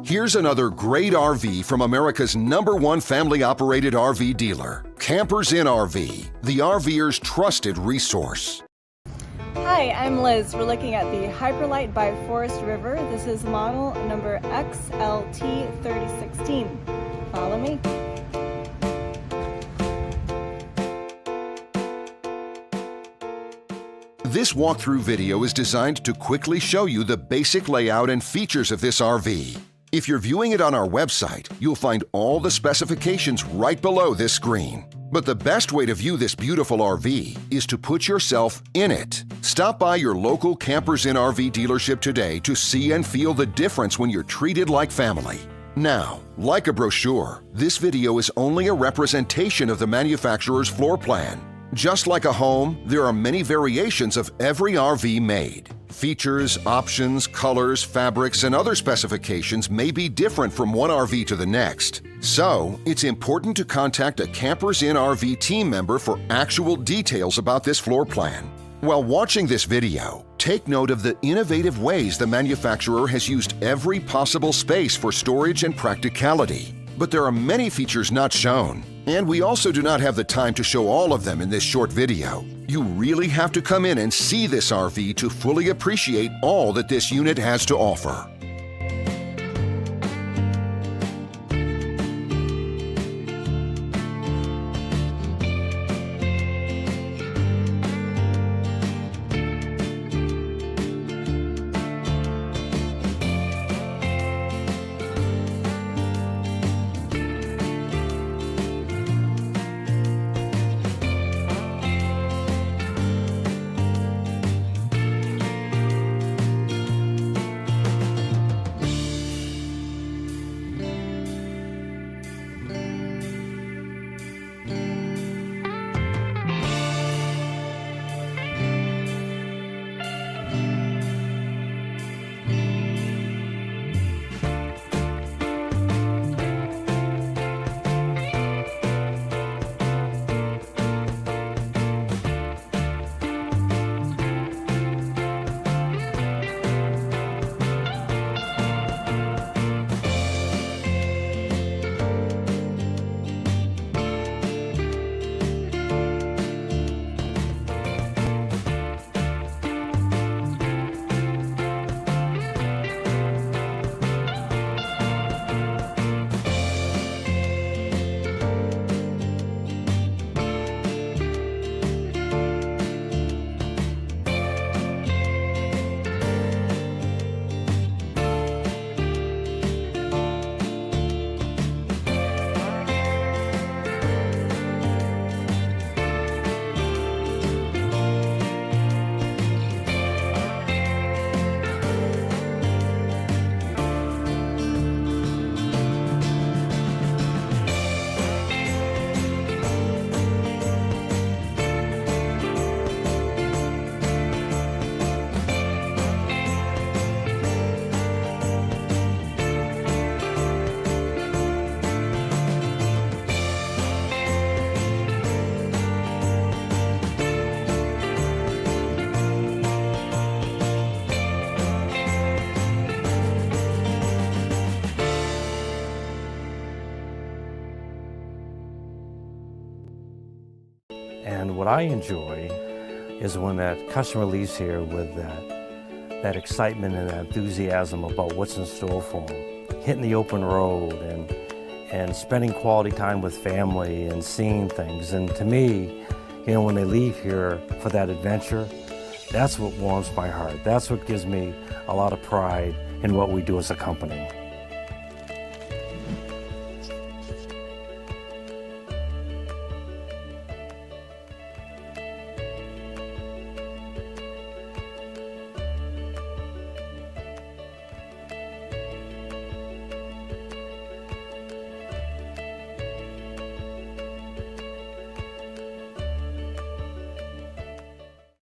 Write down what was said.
Here's another great RV from America's #1 family-operated RV dealer, Campers Inn RV, the RVer's trusted resource. Hi, I'm Liz. We're looking at the Hyper Lite by Forest River. This is model number XLT-3016. Follow me. This walkthrough video is designed to quickly show you the basic layout and features of this RV. If you're viewing it on our website, you'll find all the specifications right below this screen. But the best way to view this beautiful RV is to put yourself in it. Stop by your local Campers Inn RV dealership today to see and feel the difference when you're treated like family. Now, like a brochure, this video is only a representation of the manufacturer's floor plan. Just like a home, there are many variations of every RV made. Features, options, colors, fabrics, and other specifications may be different from one RV to the next. So, it's important to contact a Campers Inn RV team member for actual details about this floor plan. While watching this video, take note of the innovative ways the manufacturer has used every possible space for storage and practicality. But there are many features not shown, and we also do not have the time to show all of them in this short video. You really have to come in and see this RV to fully appreciate all that this unit has to offer. And what I enjoy is when that customer leaves here with that excitement and that enthusiasm about what's in store for them. Hitting the open road and spending quality time with family and seeing things. And to me, you know, when they leave here for that adventure, that's what warms my heart. That's what gives me a lot of pride in what we do as a company.